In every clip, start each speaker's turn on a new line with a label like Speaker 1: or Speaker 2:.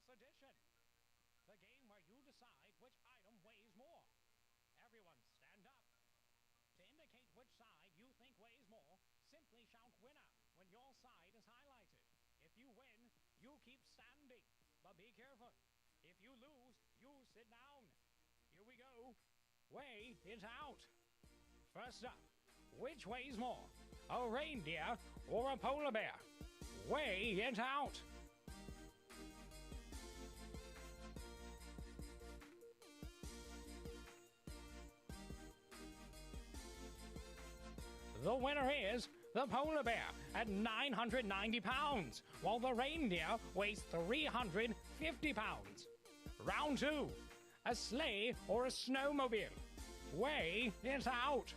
Speaker 1: Edition, the game where you decide which item weighs more. Everyone stand up. To indicate which side you think weighs more, simply shout winner when your side is highlighted. If you win, you keep standing, but be careful. If you lose, you sit down. Here we go. Weigh it out. First up, which weighs more, a reindeer or a polar bear? Weigh it out. The winner is the polar bear at 990 pounds, while the reindeer weighs 350 pounds. Round 2, a sleigh or a snowmobile? Weigh it out.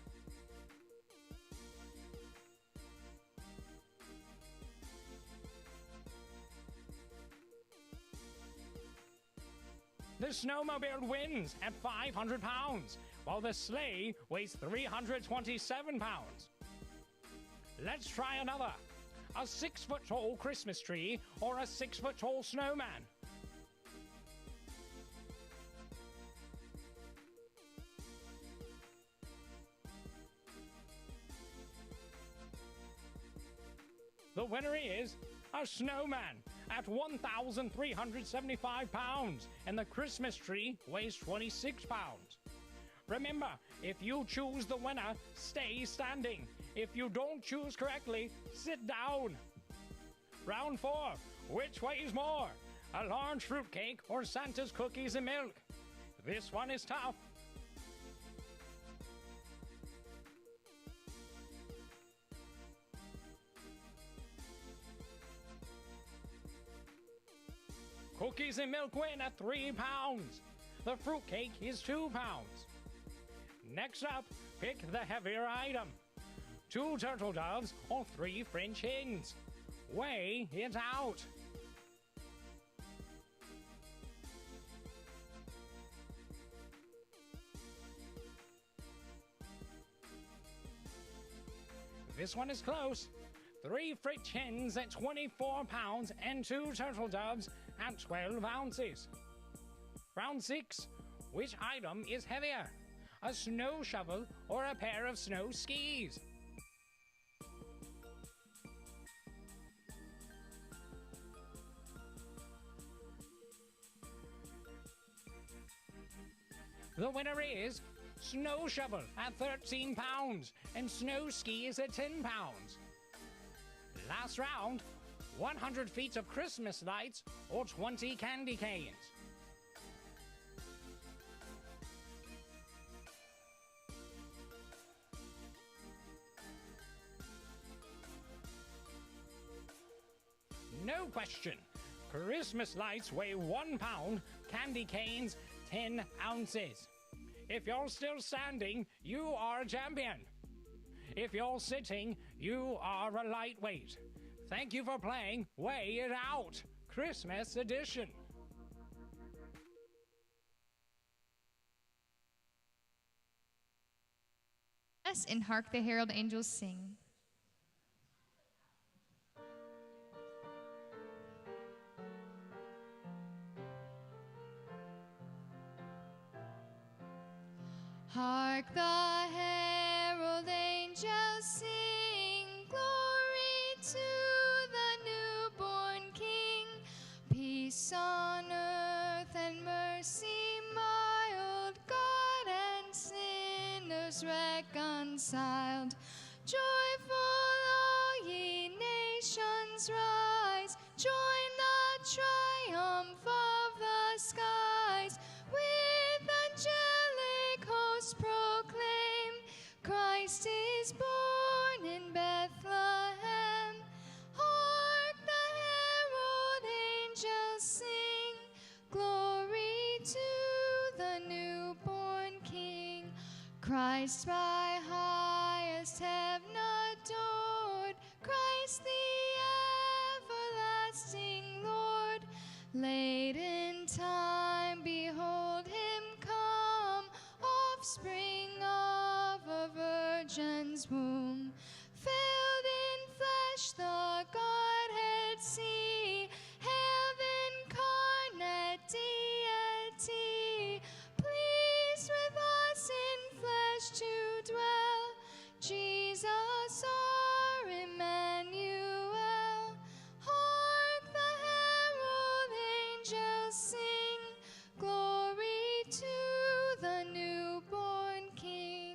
Speaker 1: The snowmobile wins at 500 pounds, while the sleigh weighs 327 pounds. Let's try another. A 6-foot-tall Christmas tree or a 6-foot-tall snowman? The winner is a snowman at 1,375 pounds, and the Christmas tree weighs 26 pounds. Remember, if you choose the winner, stay standing. If you don't choose correctly, sit down. Round 4, which weighs more, a large fruitcake or Santa's cookies and milk? This one is tough. Cookies and milk win at 3 pounds. The fruitcake is 2 pounds. Next up, pick the heavier item. 2 turtle doves or 3 French hens? Weigh it out. This one is close. 3 French hens at 24 pounds and 2 turtle doves at 12 ounces. Round 6. Which item is heavier, a snow shovel or a pair of snow skis? The winner is snow shovel at 13 pounds and snow skis at 10 pounds. Last round, 100 feet of Christmas lights or 20 candy canes? No question. Christmas lights weigh 1 pound, candy canes 10 ounces. If you're still standing, you are a champion. If you're sitting, you are a lightweight. Thank you for playing Weigh It Out, Christmas edition.
Speaker 2: Us and Hark the Herald Angels Sing. Hark the herald angels sing, glory to the newborn King, peace on earth and mercy mild, God and sinners reconciled. Joyful all ye nations rise, join the triumph of the skies, with angelic hosts proclaim, Christ is born in Bethlehem. Hark the herald angels sing, glory to the newborn King. Christ by highest heaven adored, Christ the everlasting Lord. Late in time, behold him come, offspring of a virgin's womb. Veiled in flesh, the Godhead see, heaven shall sing glory to the newborn King.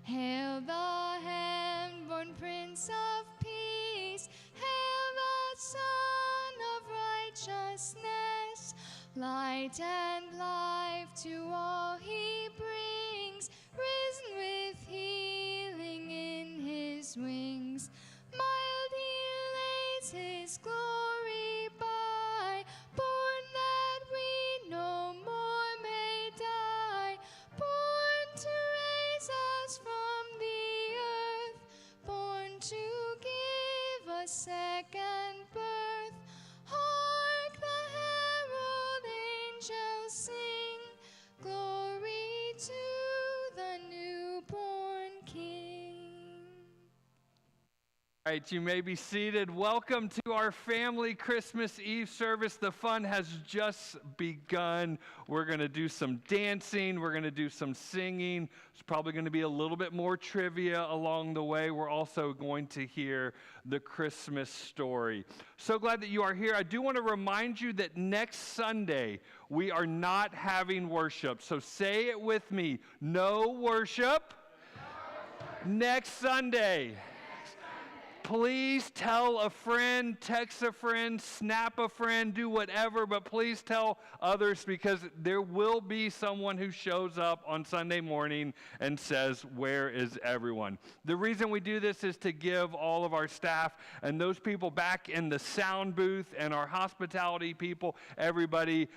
Speaker 2: Hail the heaven-born Prince of Peace. Hail the Son of Righteousness. Light and life to all he brings, risen with healing in his wings. Mild he lays his glory by, born that we no more may die, born to raise us from the earth, born to give us second birth. Hark, the herald angels sing, glory to the newborn King.
Speaker 3: All right, you may be seated. Welcome to our family Christmas Eve service. The fun has just begun. We're going to do some dancing. We're going to do some singing. There's probably going to be a little bit more trivia along the way. We're also going to hear the Christmas story. So glad that you are here. I do want to remind you that next Sunday we are not having worship. So say it with me. No worship. Next Sunday. Please tell a friend, text a friend, snap a friend, do whatever, but please tell others, because there will be someone who shows up on Sunday morning and says, "Where is everyone?" The reason we do this is to give all of our staff and those people back in the sound booth and our hospitality people, everybody,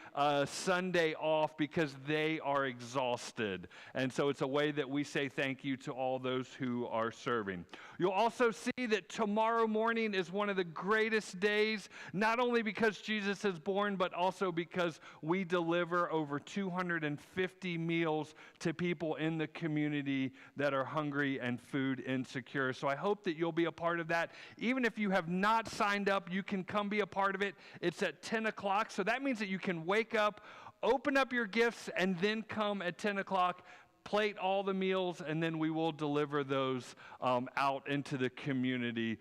Speaker 3: Sunday off, because they are exhausted. And so it's a way that we say thank you to all those who are serving. You'll also see that tomorrow morning is one of the greatest days, not only because Jesus is born, but also because we deliver over 250 meals to people in the community that are hungry and food insecure. So I hope that you'll be a part of that. Even if you have not signed up, you can come be a part of it. It's at 10 o'clock, so that means that you can wake up, open up your gifts, and then come at 10 o'clock, plate all the meals, and then we will deliver those out into the community.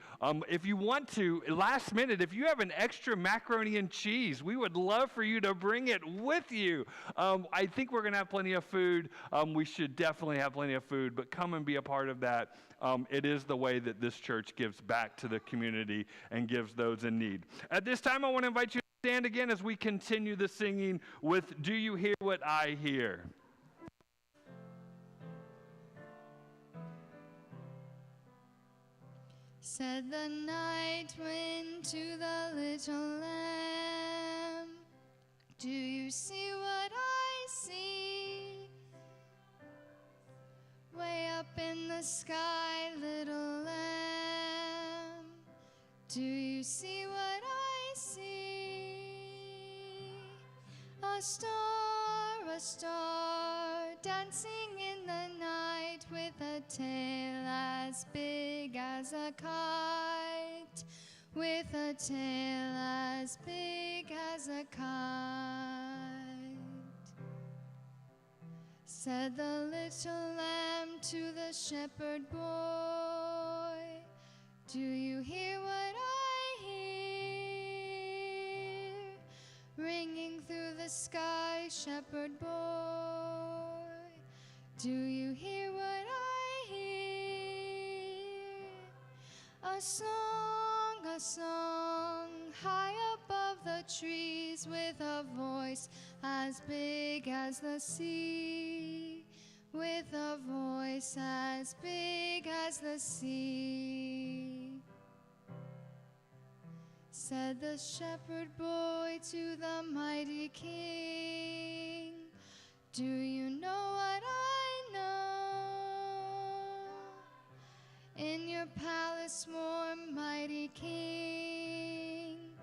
Speaker 3: If you want to, last minute, if you have an extra macaroni and cheese, we would love for you to bring it with you. I think we're going to have plenty of food. We should definitely have plenty of food, but come and be a part of that. It is the way that this church gives back to the community and gives those in need. At this time, I want to invite you to stand again as we continue the singing with "Do You Hear What I Hear?"
Speaker 2: Said the night wind to the little lamb, "Do you see what I see? Way up in the sky, little lamb, do you see what I see? A star dancing in the night with a tail as big as a kite, with a tail as big as a kite." Said the little lamb to the shepherd boy, "Do you hear what I hear? Ringing through the sky, shepherd boy, do you hear what I hear? A song, high above the trees, with a voice as big as the sea, with a voice as big as the sea." Said the shepherd boy to the mighty king, "Do you know what I know? In your palace warm, mighty king,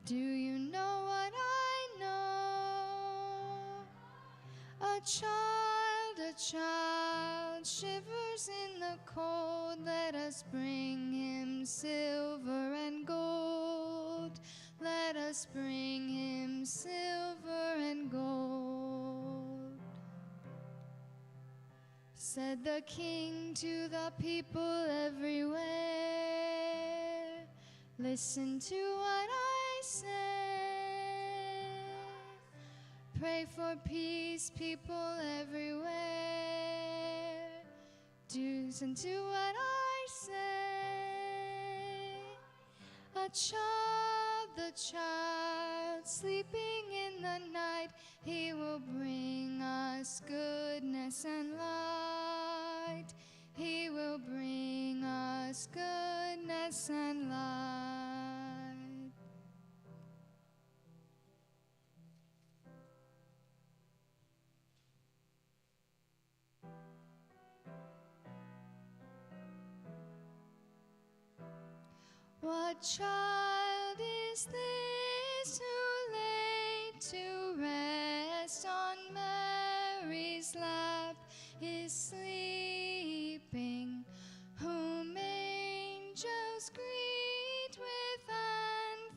Speaker 2: do you know what I know? A child shivers in the cold. Let us bring him silver and gold. Let us bring him silver and gold." Said the king to the people everywhere, "Listen to what I say. Pray for peace, people everywhere. Listen to what I say. A child sleeping in the night. He will bring us goodness and light. He will bring us goodness and light. What child is this who laid to rest on Mary's lap is sleeping, whom angels greet with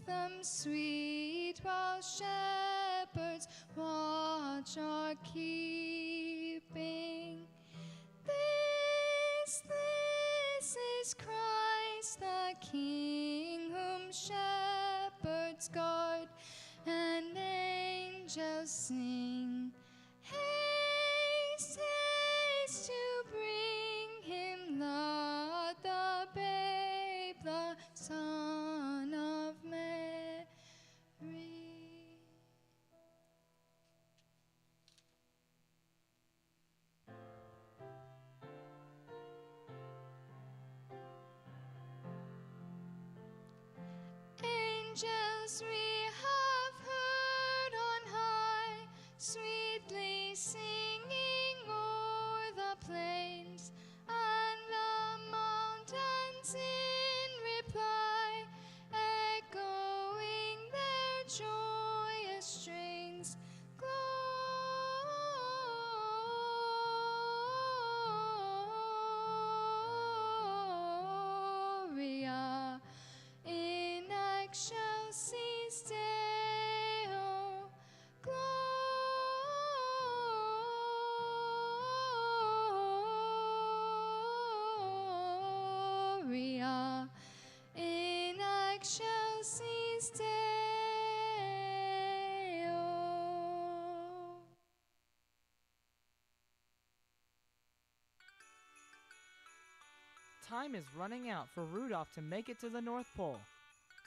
Speaker 2: anthems sweet, while shepherds watch are keeping? This is Christ the King, whom shepherds guard and angels sing. Haste, haste to bring him, Lord, the babe, the Son of Mary. Angels we have heard on high, sweetly singing o'er the plains and the mountains in reply, echoing their joyous strains. Gloria in excelsis Deo, Gloria in excelsis Deo.
Speaker 4: Time is running out for Rudolph to make it to the North Pole.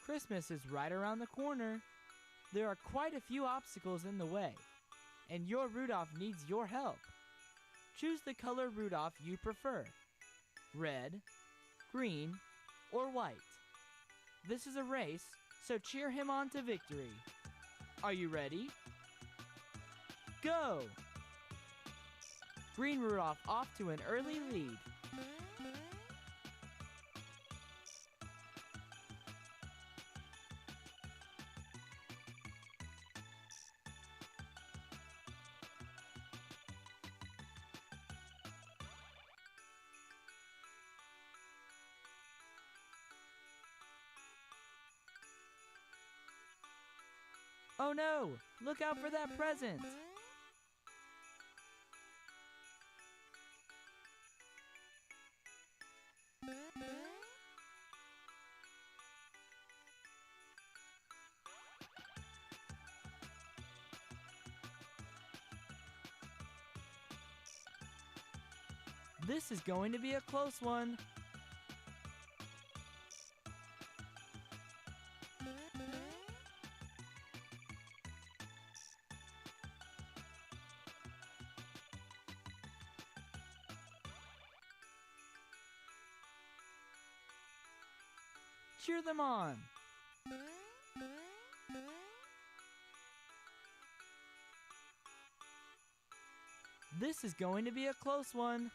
Speaker 4: Christmas is right around the corner. There are quite a few obstacles in the way, and your Rudolph needs your help. Choose the color Rudolph you prefer: red, green, or white. This is a race, so cheer him on to victory. Are you ready? Go! Green Rudolph off to an early lead. Oh no! Look out for that present! This is going to be a close one. Cheer them on. This is going to be a close one.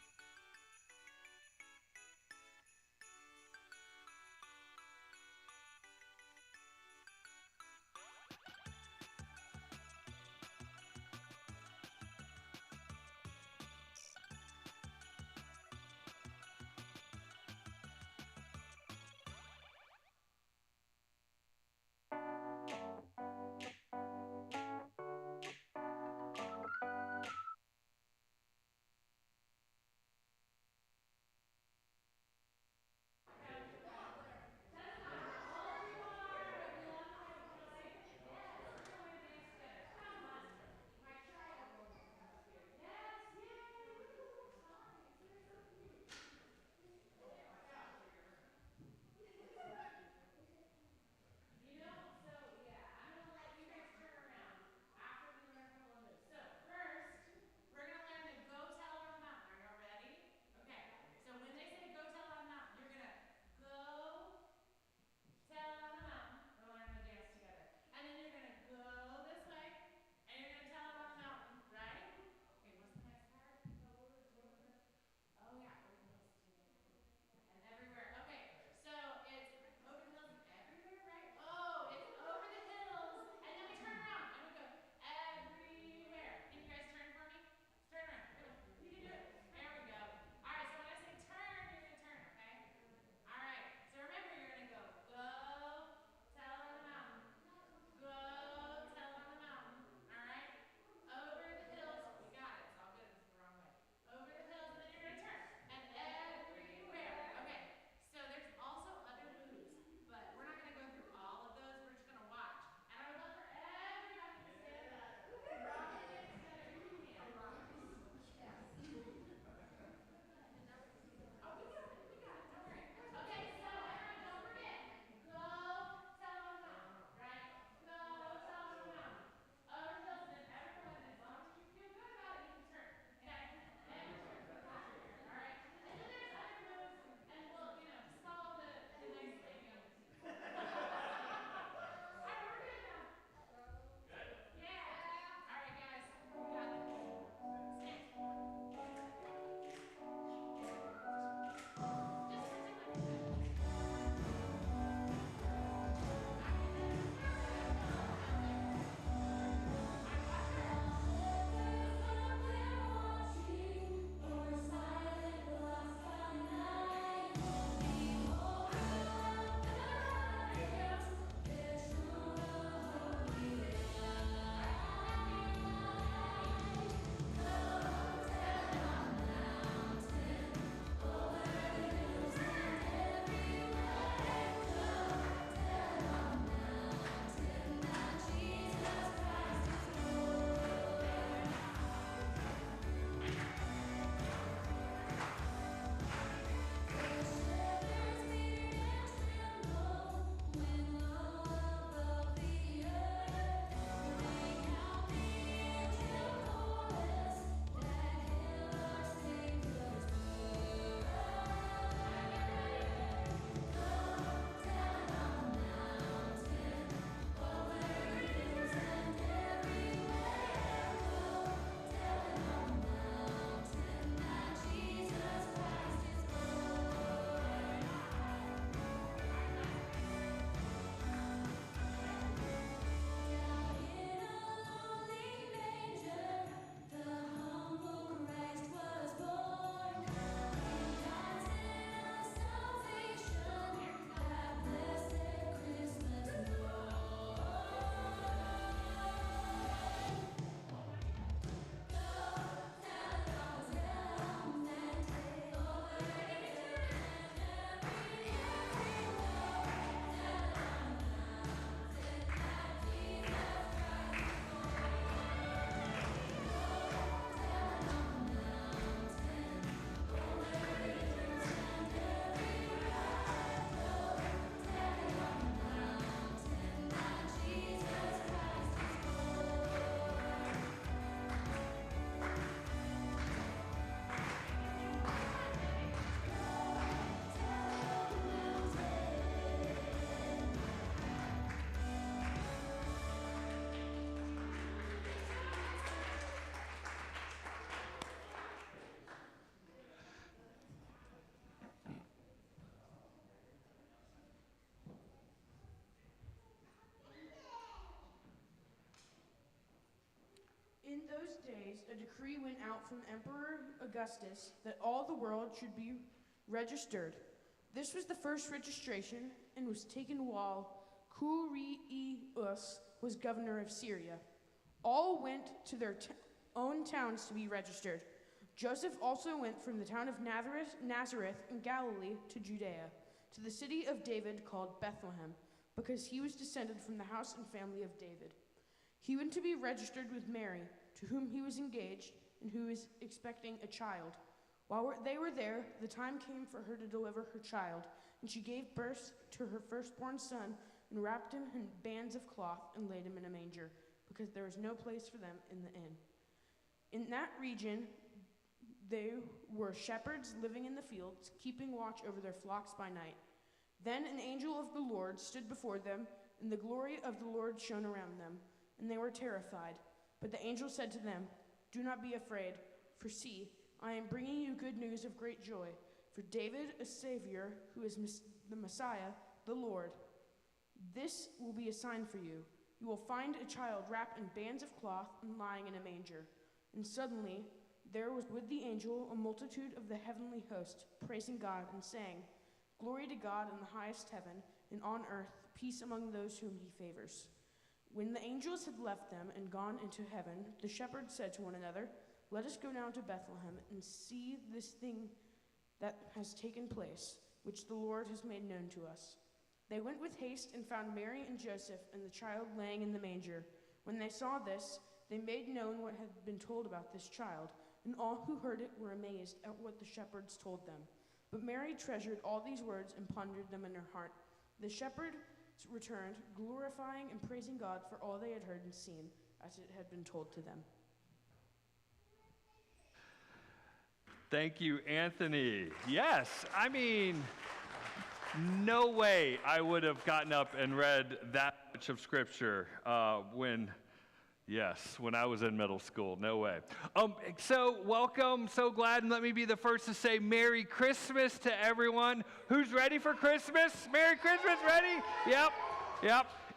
Speaker 5: those days, a decree went out from Emperor Augustus that all the world should be registered. This was the first registration and was taken while Quirinius was governor of Syria. All went to their own towns to be registered. Joseph also went from the town of Nazareth in Galilee to Judea, to the city of David called Bethlehem, because he was descended from the house and family of David. He went to be registered with Mary, to whom he was engaged and who was expecting a child. While they were there, the time came for her to deliver her child, and she gave birth to her firstborn son and wrapped him in bands of cloth and laid him in a manger, because there was no place for them in the inn. In that region, they were shepherds living in the fields, keeping watch over their flocks by night. Then an angel of the Lord stood before them, and the glory of the Lord shone around them, and they were terrified. But the angel said to them, "Do not be afraid, for see, I am bringing you good news of great joy. For David, a Savior, who is the Messiah, the Lord. This will be a sign for you. You will find a child wrapped in bands of cloth and lying in a manger." And suddenly there was with the angel a multitude of the heavenly host, praising God and saying, "Glory to God in the highest heaven, and on earth peace among those whom he favors." When the angels had left them and gone into heaven, the shepherds said to one another, "Let us go down to Bethlehem and see this thing that has taken place, which the Lord has made known to us." They went with haste and found Mary and Joseph and the child laying in the manger. When they saw this, they made known what had been told about this child, and all who heard it were amazed at what the shepherds told them. But Mary treasured all these words and pondered them in her heart. The shepherds returned, glorifying and praising God for all they had heard and seen, as it had been told to them.
Speaker 3: Thank you, Anthony. Yes, I mean, no way I would have gotten up and read that much of Scripture when I was in middle school. No way. So welcome, so glad, and let me be the first to say Merry Christmas to everyone. Who's ready for Christmas? Merry Christmas, ready? Yep.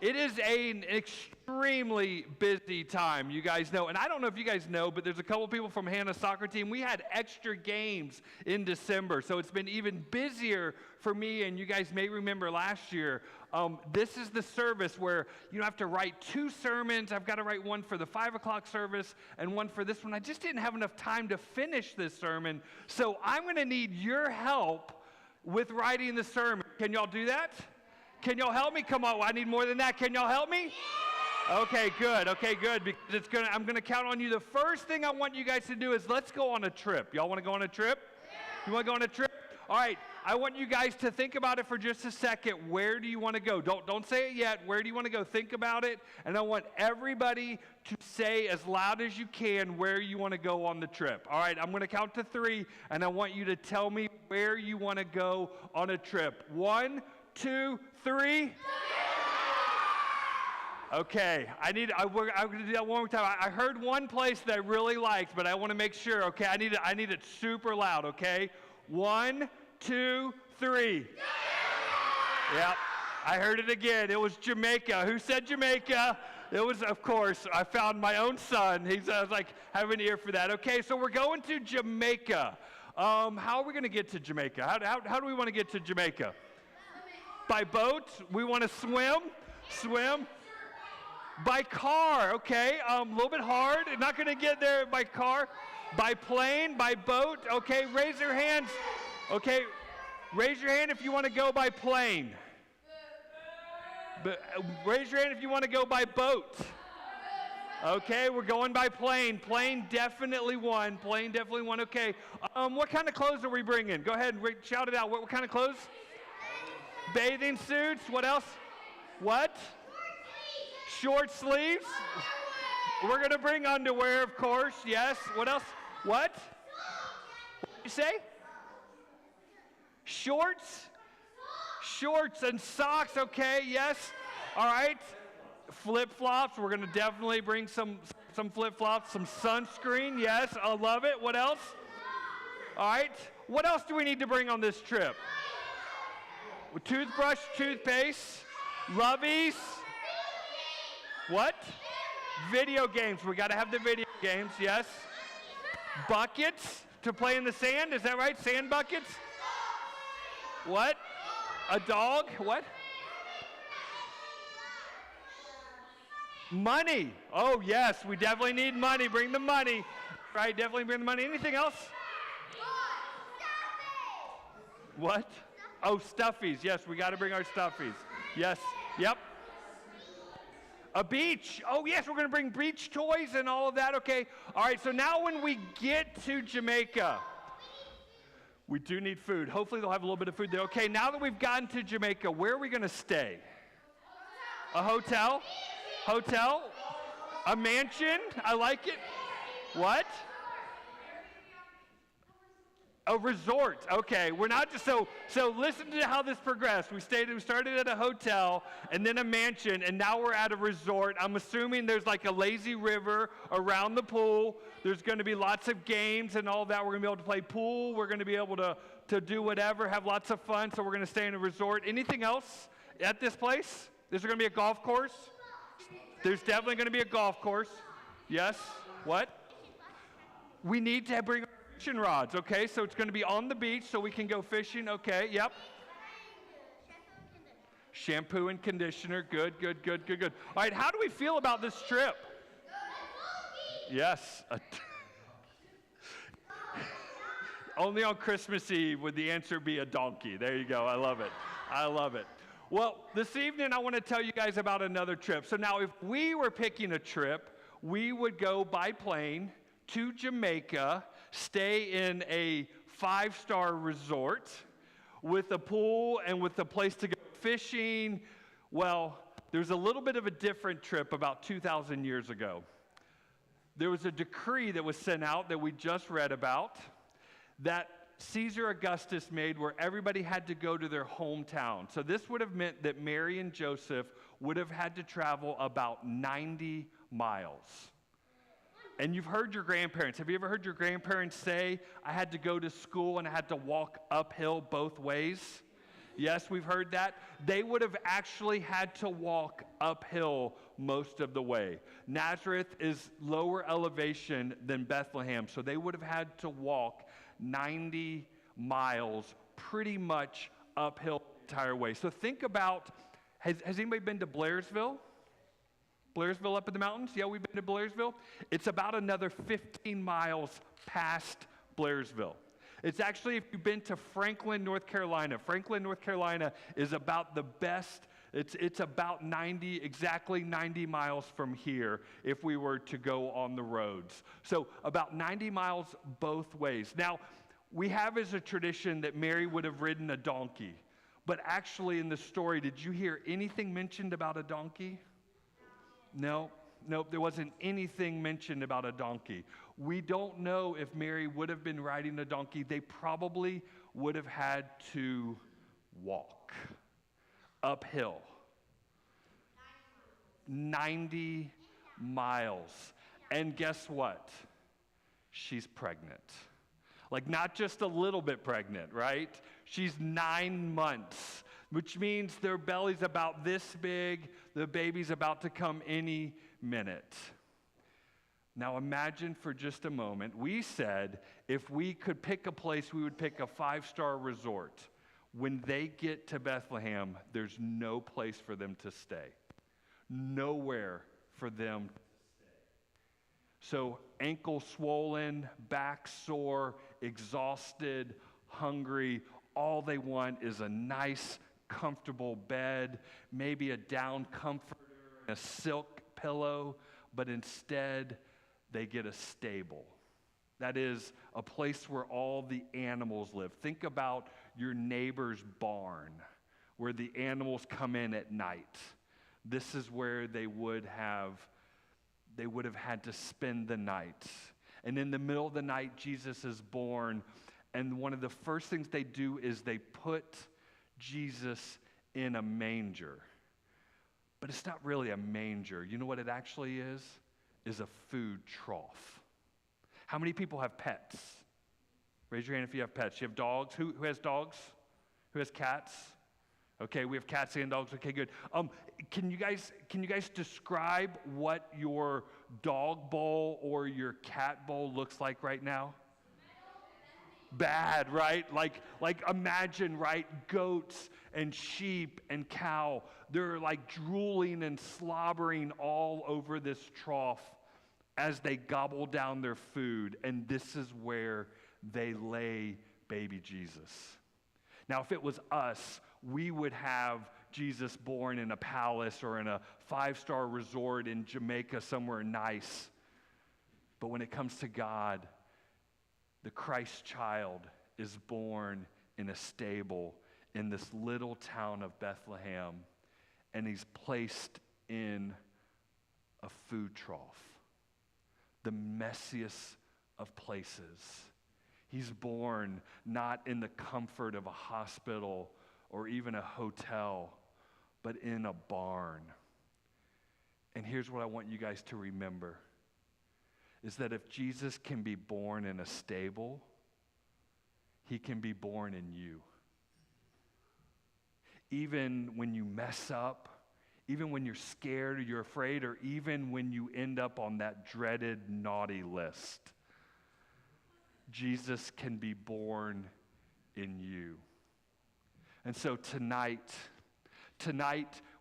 Speaker 3: It is an extremely busy time, you guys know. And I don't know if you guys know, but there's a couple people from Hannah's soccer team. We had extra games in December, so it's been even busier for me. And you guys may remember last year, this is the service where you have to write 2 sermons. I've got to write one for the 5 o'clock service and one for this one. I just didn't have enough time to finish this sermon, so I'm going to need your help with writing the sermon. Can y'all do that? Can y'all help me? Come on, I need more than that. Can y'all help me? Okay, good. Because I'm gonna count on you. The first thing I want you guys to do is let's go on a trip. Y'all want to go on a trip? You want to go on a trip? All right. I want you guys to think about it for just a second. Where do you want to go? Don't say it yet. Where do you want to go? Think about it. And I want everybody to say as loud as you can where you want to go on the trip. All right. I'm going to count to 3, and I want you to tell me where you want to go on a trip. 1, 2, 3. Okay, I'm going to do that one more time. I heard one place that I really liked, but I want to make sure. Okay, I need it super loud. Okay, 1, 2, 3. Yep, I heard it again. It was Jamaica. Who said Jamaica? It was, of course, I found my own son. I was like, have an ear for that. Okay, so we're going to Jamaica. How are we going to get to Jamaica? How do we want to get to Jamaica? By boat? We want to swim. By car, okay, a little bit hard. Not going to get there by car. By plane, by boat, okay, raise your hands. Okay, raise your hand if you want to go by plane. Raise your hand if you want to go by boat. Okay, we're going by plane. Plane definitely won. Okay, what kind of clothes are we bringing? Go ahead and shout it out. What kind of clothes? Bathing suits. What else? What? Short sleeves. We're going to bring underwear, of course. Yes. What else? What? What did you say? Shorts and socks. Okay. Yes. All right. Flip-flops. We're going to definitely bring some flip-flops, some sunscreen. Yes. I love it. What else? All right. What else do we need to bring on this trip? Toothbrush, toothpaste, loveys. What? Video games. We got to have the video games, yes. Buckets to play in the sand, is that right? Sand buckets? What? A dog? What? Money. Oh, yes, we definitely need money. Bring the money. Right, definitely bring the money. Anything else? What? Oh, stuffies. Yes, we got to bring our stuffies. Yes. Yep. A beach. Oh, yes, we're going to bring beach toys and all of that. Okay. All right, so now when we get to Jamaica, we do need food. Hopefully they'll have a little bit of food there. Okay, now that we've gotten to Jamaica, where are we going to stay? A hotel? Hotel? A mansion? I like it. What? A resort. Okay, we're not just so listen to how this progressed. We started at a hotel and then a mansion, and now we're at a resort. I'm assuming there's like a lazy river around the pool. There's going to be lots of games and all that. We're going to be able to play pool. We're going to be able to do whatever, have lots of fun. So we're going to stay in a resort. Anything else at this place? Is there going to be a golf course? There's definitely going to be a golf course. Yes? What? We need to bring fishing rods, okay? So it's going to be on the beach so we can go fishing, okay? Yep. Shampoo and conditioner. Good. All right, how do we feel about this trip? Yes. Only on Christmas Eve would the answer be a donkey. There you go. I love it. Well, this evening I want to tell you guys about another trip. So now if we were picking a trip, we would go by plane to Jamaica, stay in a 5-star resort with a pool and with a place to go fishing. Well, there's a little bit of a different trip about 2,000 years ago. There was a decree that was sent out that we just read about that Caesar Augustus made where everybody had to go to their hometown. So this would have meant that Mary and Joseph would have had to travel about 90 miles. And you've heard your grandparents. Have you ever heard your grandparents say, I had to go to school and I had to walk uphill both ways? Yes, we've heard that. They would have actually had to walk uphill most of the way. Nazareth is lower elevation than Bethlehem, so they would have had to walk 90 miles pretty much uphill the entire way. So think about, has anybody been to Blairsville? Blairsville up in the mountains? Yeah, we've been to Blairsville. It's about another 15 miles past Blairsville. It's actually, if you've been to Franklin, North Carolina, Franklin, North Carolina is about the best. It's about exactly 90 miles from here if we were to go on the roads. So about 90 miles both ways. Now, we have as a tradition that Mary would have ridden a donkey. But actually in the story, did you hear anything mentioned about a donkey? No, there wasn't anything mentioned about a donkey. We don't know if Mary would have been riding a donkey. They probably would have had to walk uphill. 90 miles. And guess what? She's pregnant. Like not just a little bit pregnant, right? She's 9 months, which means their belly's about this big. The baby's about to come any minute. Now imagine for just a moment, we said if we could pick a place, we would pick a 5-star resort. When they get to Bethlehem, there's no place for them to stay. Nowhere for them to stay. So ankle swollen, back sore, exhausted, hungry, all they want is a nice, comfortable bed, maybe a down comforter, a silk pillow, but instead they get a stable. That is a place where all the animals live. Think about your neighbor's barn where the animals come in at night. This is where they would have had to spend the night. And in the middle of the night, Jesus is born. And one of the first things they do is they put Jesus in a manger. But it's not really a manger. You know what it actually is? Is a food trough. How many people have pets? Raise your hand if you have pets. You have dogs? Who has dogs? Who has cats? Okay, we have cats and dogs. Okay, good. Can you guys describe what your dog bowl or your cat bowl looks like right now? Bad, right? Like imagine, right? Goats and sheep and cow, they're like drooling and slobbering all over this trough as they gobble down their food, and this is where they lay baby Jesus. Now, if it was us, we would have Jesus born in a palace or in a 5-star resort in Jamaica, somewhere nice. But when it comes to God, the Christ child is born in a stable in this little town of Bethlehem, and he's placed in a food trough, the messiest of places. He's born not in the comfort of a hospital or even a hotel, but in a barn. And here's what I want you guys to remember, is that if Jesus can be born in a stable, he can be born in you. Even when you mess up, even when you're scared or you're afraid, or even when you end up on that dreaded naughty list, Jesus can be born in you. And so tonight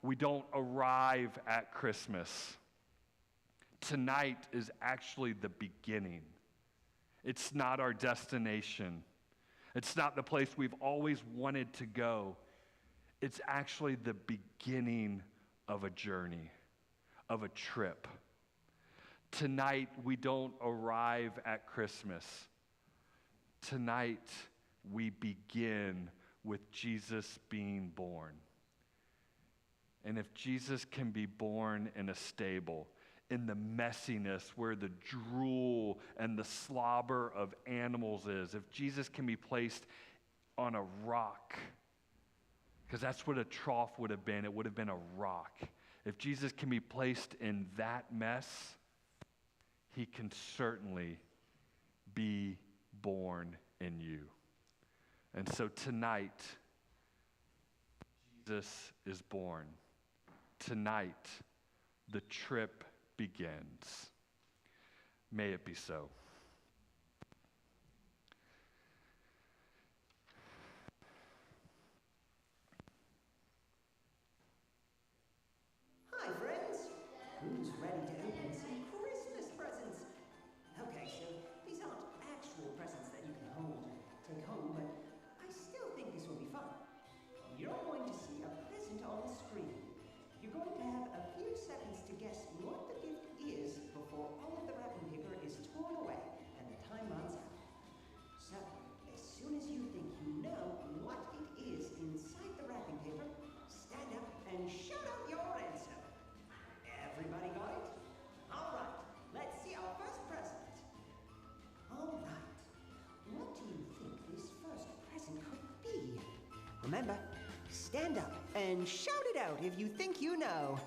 Speaker 3: we don't arrive at Christmas. Tonight is actually the beginning. It's not our destination. It's not the place we've always wanted to go. It's actually the beginning of a journey, of a trip. Tonight, we don't arrive at Christmas. Tonight, we begin with Jesus being born. And if Jesus can be born in a stable, in the messiness where the drool and the slobber of animals is, if Jesus can be placed on a rock, because that's what a trough would have been, it would have been a rock. If Jesus can be placed in that mess, he can certainly be born in you. And so tonight, Jesus is born. Tonight, the trip begins. May it be so.
Speaker 6: Hi, friends. Who's ready to open some Christmas presents? Okay, so these aren't actual presents that you can take home, but I still think this will be fun. You're going to see a present on the screen. You're going to have a few seconds to guess what the gift is before all of the wrapping paper is torn away and the time runs out. So, as soon as you think you know what it is inside the wrapping paper, stand up and shout out your answer. Everybody got it? All right, let's see our first present. All right, what do you think this first present could be? Remember, stand up and shout it out if you think you know.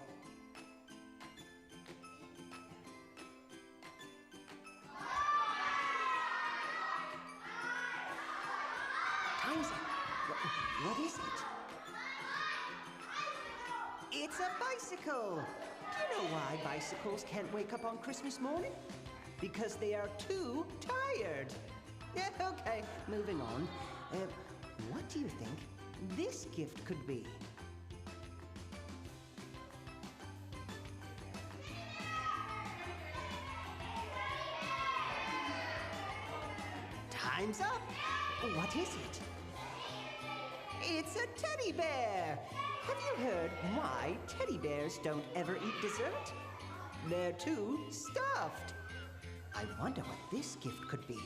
Speaker 6: Time's up. What is it? It's a bicycle. Do you know why bicycles can't wake up on Christmas morning? Because they are too tired. Yeah, okay, moving on. What do you think this gift could be? Time's up. What is it? It's a teddy bear. Have you heard why teddy bears don't ever eat dessert? They're too stuffed. I wonder what this gift could be.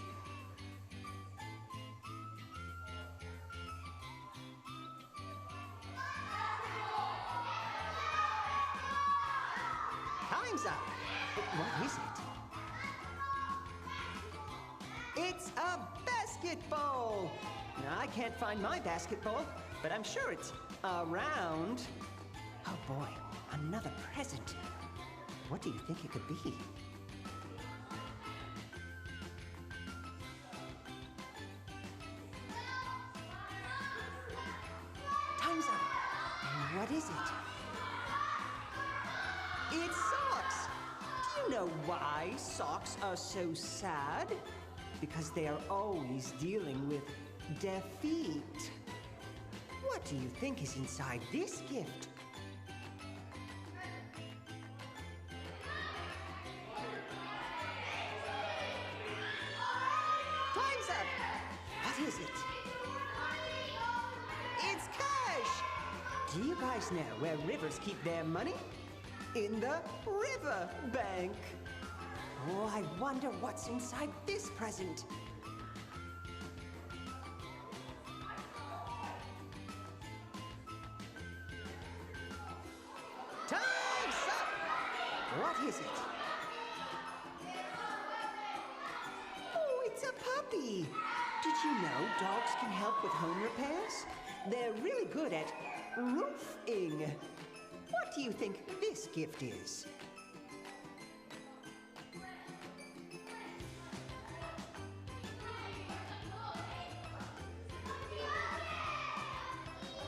Speaker 6: Time's up. What is it? It's a basketball. Now, I can't find my basketball, but I'm sure it's around. Oh boy, another present. What do you think it could be? Time's up. And what is it? It's socks. you know why socks are so sad? Because they are always dealing with defeat. What do you think is inside this gift? Time's up! What is it? It's cash! Do you guys know where rivers keep their money? In the river bank. Oh, I wonder what's inside this present. Time's up! What is it? Oh, it's a puppy. Did you know dogs can help with home repairs? They're really good at roofing. What do you think this gift is?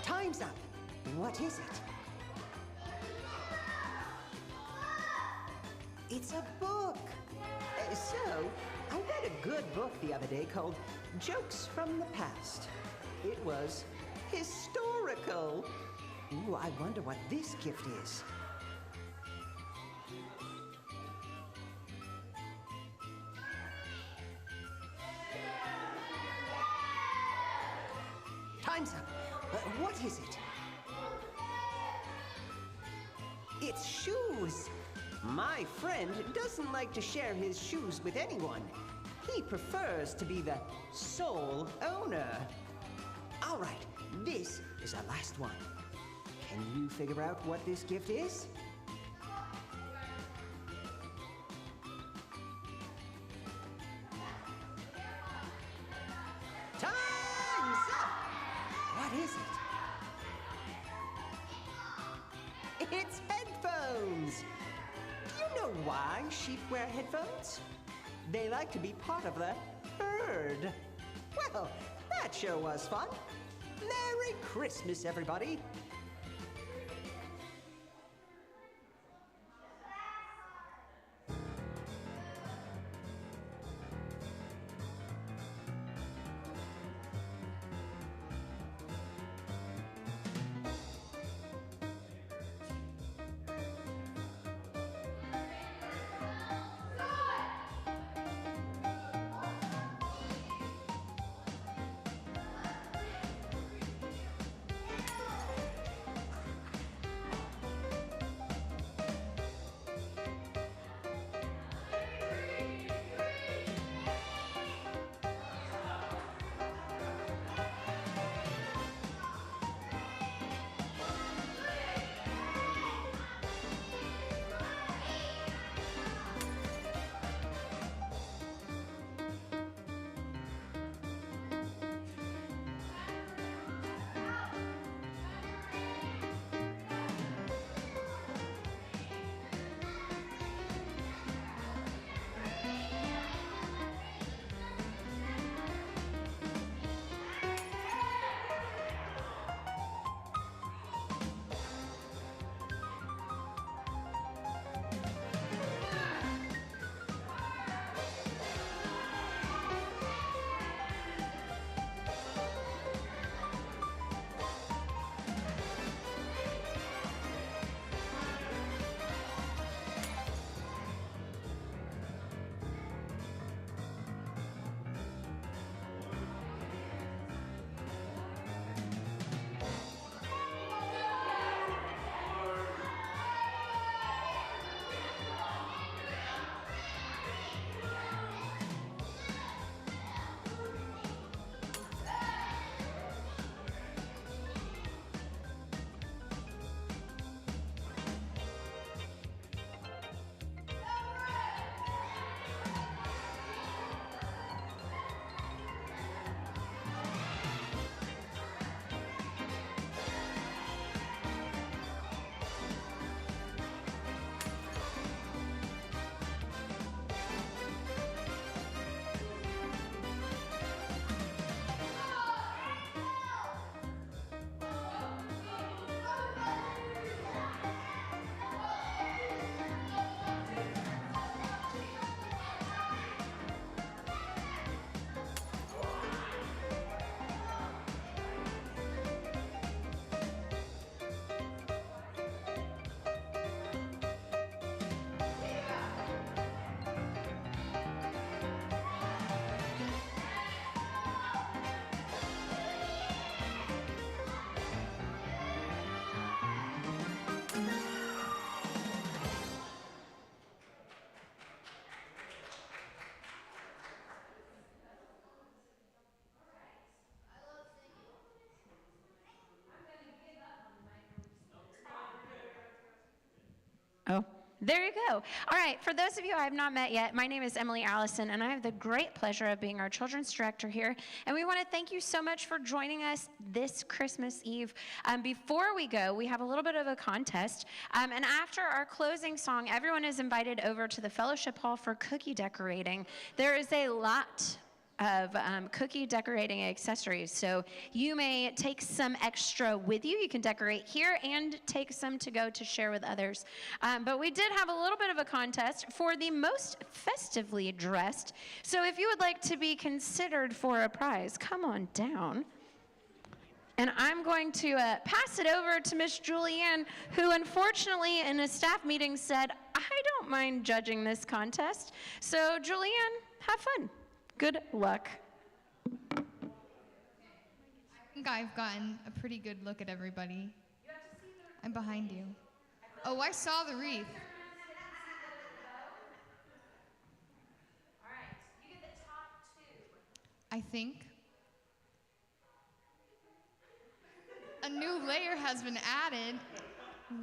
Speaker 6: Time's up. What is it? It's a book. So, I read a good book the other day called Jokes from the Past. It was historical. Ooh, I wonder what this gift is. Time's up. What is it? It's shoes. My friend doesn't like to share his shoes with anyone. He prefers to be the sole owner. All right, this is our last one. Can you figure out what this gift is? Time's up! What is it? It's headphones! Do you know why sheep wear headphones? They like to be part of the herd. Well, that sure was fun. Merry Christmas, everybody!
Speaker 7: There you go. All right, for those of you I have not met yet, my name is Emily Allison, and I have the great pleasure of being our children's director here. And we want to thank you so much for joining us this Christmas Eve. Before we go, we have a little bit of a contest. And after our closing song, everyone is invited over to the fellowship hall for cookie decorating. There is a lot of cookie decorating accessories. So you may take some extra with you. You can decorate here and take some to go to share with others. But we did have a little bit of a contest for the most festively dressed. So if you would like to be considered for a prize, come on down. And I'm going to pass it over to Miss Julianne, who unfortunately in a staff meeting said, I don't mind judging this contest. So Julianne, have fun. Good luck.
Speaker 2: I think I've gotten a pretty good look at everybody. I'm behind you. Oh, I saw the wreath.
Speaker 7: All right, you get the top two.
Speaker 2: I think a new layer has been added.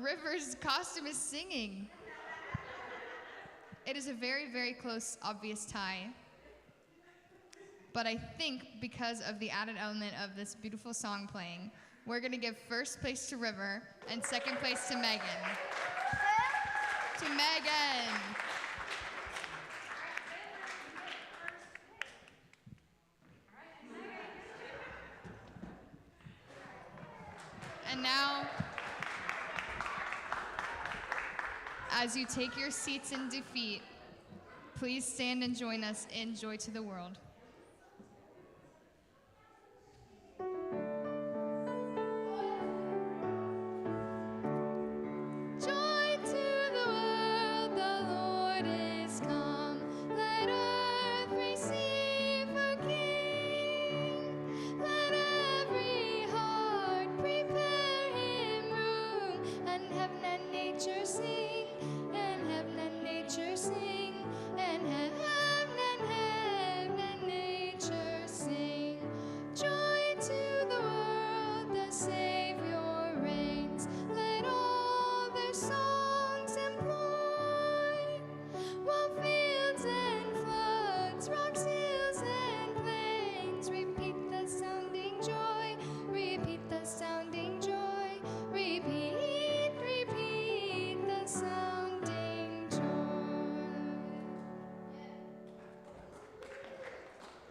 Speaker 2: River's costume is singing. It is a very, very close, obvious tie. But I think because of the added element of this beautiful song playing, we're going to give first place to River and second place to Megan. To Megan. And now, as you take your seats in defeat, please stand and join us in Joy to the World.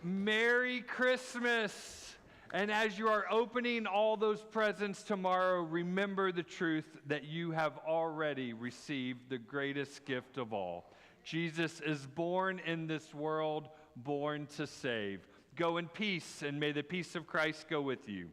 Speaker 3: Merry Christmas! And as you are opening all those presents tomorrow, remember the truth that you have already received the greatest gift of all. Jesus is born in this world, born to save. Go in peace, and may the peace of Christ go with you.